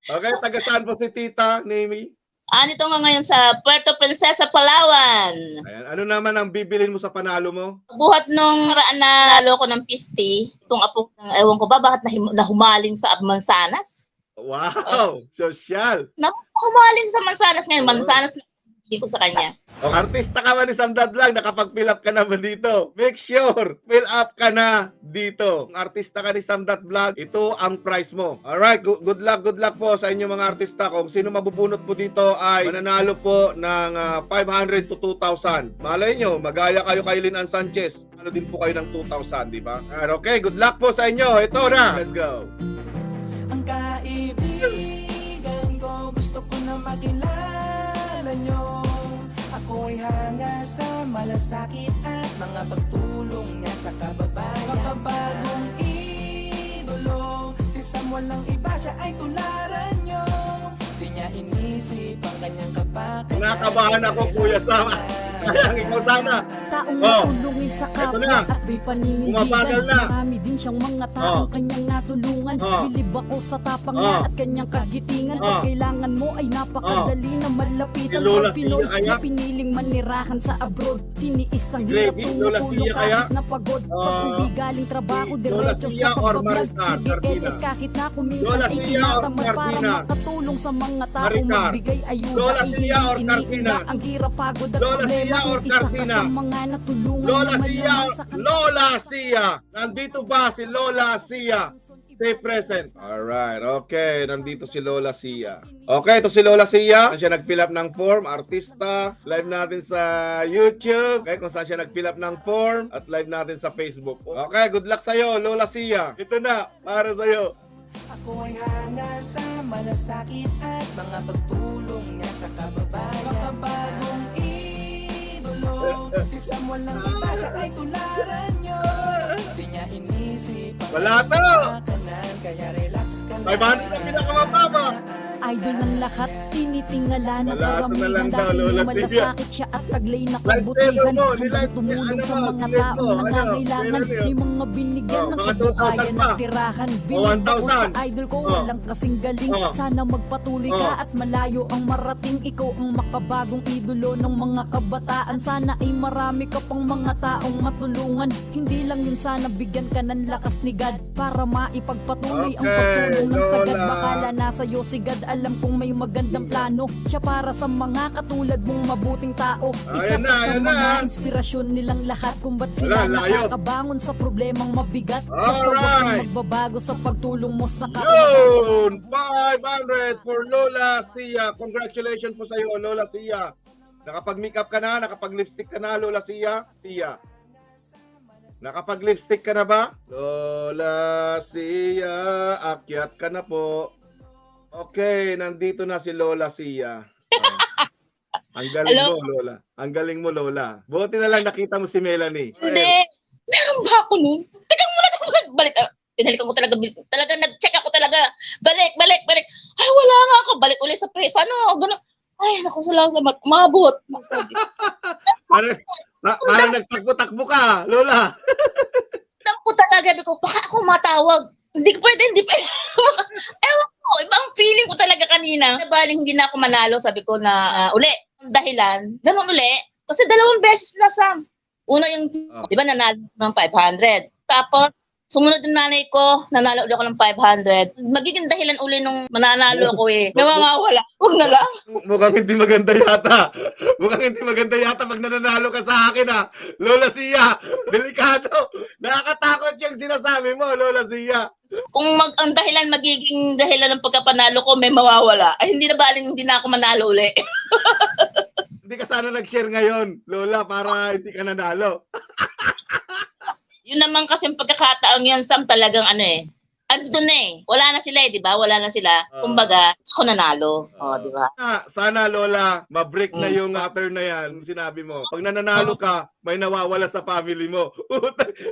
Okay, taga saan po si Tita Nemi? Nito nga ngayon sa Puerto Princesa, Palawan. Ayan, ano naman ang bibilin mo sa panalo mo? Buhat nung raan na nalo ko ng 50, itong apo, ewan ko ba, bakit nahumaling sa Mansanas? Wow, social. Humaling sa Mansanas ngayon, Mansanas na hindi ko sa kanya. Artista ka man ni Sandad lang, nakapag-fill up ka naman dito. Make sure, fill up ka na dito. Artista ka ni Sandat Vlog, ito ang prize mo. Alright, good luck po sa inyo mga artista. Kung sino mabubunot po dito ay mananalo po ng 500 to 2,000. Malay nyo, magaya kayo kay Linan Sanchez. Ano din po kayo ng 2,000, di ba? Okay, good luck po sa inyo. Ito na, let's go. Ang kaibigan ko, gusto ko na makilala nyo. Ako'y hanga sa malasakit at mga pagtulong niya sa kababayan. Makabagong idolo, si Samuel lang iba, siya ay tularan nyo. Di niya inisip ang kanyang kapakanan. Nakabahan ako, Kuya Sam. Kaya ikaw sana. Taong natulungin sa kapwa at may paninindigan. Marami din siyang mga taong kanyang natulungan. Bilib ako sa tapang niya at kanyang kagitingan. At kailangan mo ay napakadali na malapitan. Pag Pinoy na piniling manirahan sa abroad. Tiniis ang hirap tumutulong kahit napagod. Pag hindi galing trabaho, diretso sa pagbablog. PDLS kahit na kuminsan ay tinatamad para makatulong sa mga taong magbigay ayuda. Ay hindi iniinda ang hirap, pagod at problema. Isa ka sa mga natulungan. Lola Sia. Nandito ba si Lola Sia? Say present. Alright, okay. Nandito si Lola Sia. Okay, ito si Lola Sia. Siya nag-fill up ng form. Artista. Live natin sa YouTube. Okay, kung saan siya nag-fill up ng form. At live natin sa Facebook. Okay, good luck sa'yo, Lola Sia. Ito na, para sa'yo. Ako ay hanga sa malasakit at mga pagtulong niya sa kababayan. Makabagong idolo, si Samuel lang iba, siya ay tularan nyo. Di niya inisip ang Wala to! kapakanan, kaya relax ka na. 500 na pinakamababa. Idol ng lahat, tinitingala na Wala, ito na lang karamihan daw, dahil Lola yung malasakit siya at taglay na kabutihan. Hanggang tumulong sa mga taong nangangailangan. May mga binigyan ng kabuhayan at tirahan. Bilib ako sa idol ko, walang kasing galing. Sana magpatuloy ka at malayo ang marating. Ikaw ang makabagong idolo ng mga kabataan. Sana ay marami ka pang mga taong matulungan. Hindi lang yun, sana bigyan ka ng lakas ni God para maipagpatuloy ang pagtulong ng sagad. Bakala nasa iyo si God, alam kong may magandang plano siya para sa mga katulad mong mabuting tao. Isa ka sa mga inspirasyon nilang lahat kung ba't sila nakakabangon sa problemang mabigat. Basta huwag kang magbabago sa pagtulong mo sa Yun! 500 for Lola Sia. Congratulations po sa iyo, Lola Sia. Nakapag-makeup ka na, nakapag-lipstick ka na, Lola Sia. Sia. Nakapag-lipstick ka na ba? Lola Sia, akyat ka na po. Okay, nandito na si Lola Sia. Ang galing mo, Lola. Ang galing mo, Lola. Buti na lang nakita mo si Melanie. Hindi. Meron ba ako nun? Teka muna, balik. Pinalikan ko talaga. Talaga nag-check ako talaga. Balik. Ay, wala nga ako. Balik ulit sa press. Ano, gano'n. Ay, naku, salamat. Umabot. Parang nagtakbo-takbo ka, Lola. Takbo talaga. Sabi ko, baka ako matawag. Hindi pwede. Ewan ko, ibang feeling ko talaga kanina. Baling hindi na ako manalo, sabi ko na uli. Ang dahilan, ganun uli. Kasi 2 beses na, Sam. Una yung, di ba, nanalo ng 500. Tapos, sumunod yung nanay ko, nanalo ulit ako ng 500. Magiging dahilan uli nung mananalo ako eh. Namamawala. Huwag na lang. Mukhang hindi maganda yata. Mukhang hindi maganda yata pag nananalo ka sa akin, ha. Lola Sia, delikado. Nakakatakot yung sinasabi mo, Lola Sia. Kung ang dahilan, magiging dahilan ng pagkapanalo ko, may mawawala. Ay, hindi na baling hindi na ako manalo uli. Hindi ka sana nag-share ngayon, Lola, para hindi ka nanalo. Yun naman kasi yung pagkakataon yan, Sam, talagang ano eh. Ando na eh. Wala na sila eh, di ba? Wala na sila. Kumbaga, ako nanalo. Di ba? Sana, Lola, ma-break na yung pattern na yan. Sinabi mo. Pag nananalo ka, may nawawala sa family mo.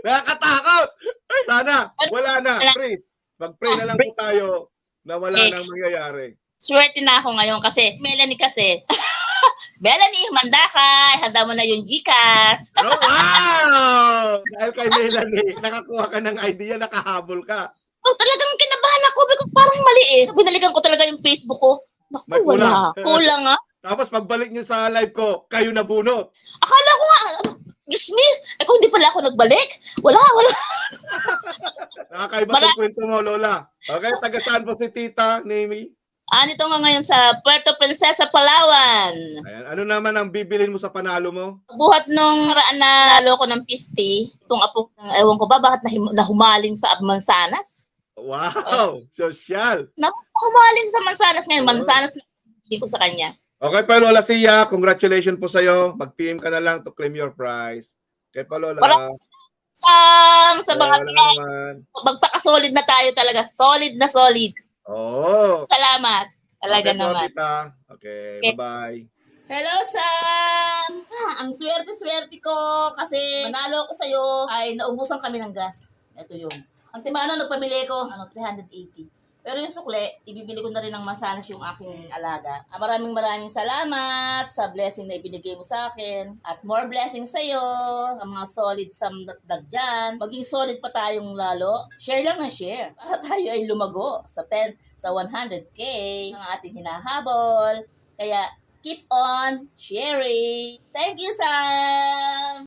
Nakakatakot! Ay, sana, wala na. Please, mag-pray na lang po tayo na wala nang mangyayari. Swerte na ako ngayon kasi, Melanie kasi, Melanie, handa ka. Handa mo na yung Gcash. Oh, wow! Dahil kay Melanie, nakakuha ka ng idea, nakahabol ka. So, talagang kinabahan anak ko, parang mali eh. Binalikan ko talaga yung Facebook ko. Naku, May kulang. wala. Kulang nga. Tapos pagbalik nyo sa live ko, kayo nabunot. Akala ko nga, Diyos me, kung hindi pala ako nagbalik, wala. Nakakaiba yung kwento mo, Lola. Okay, taga saan po si Tita, Nemi? Nito nga ngayon sa Puerto Princesa, Palawan. Ayan, ano naman ang bibilin mo sa panalo mo? Buhat nung raan na nalo ko ng 50, itong apo, ewan ko ba, bakit nahumaling sa Mansanas? Wow, social. Humaling sa Mansanas ngayon, Mansanas na hindi ko sa kanya. Okay pa, Lola Sia, congratulations po sa'yo. Mag-PM ka na lang to claim your prize. Okay pa, Lola. Sa mga magpaka-solid na tayo talaga. Solid na solid. Oh. Salamat. Talaga Okay po, naman. Tita. Okay, bye-bye. Hello, Sam! Ang swerte-swerte ko kasi manalo ko sa'yo ay naubusan kami ng gas. Ito yung. Ang timano, nagpamili ko, 380. Pero yung sukle, ibibili ko na rin ng Mansanas yung aking alaga. Maraming salamat sa blessing na ibinigay mo sa akin. At more blessings sa'yo, ang mga solid samdatdag dyan. Maging solid pa tayong lalo. Share lang na share. Para tayo ay lumago sa 100K ng ating hinahabol. Kaya, keep on sharing. Thank you, Sam!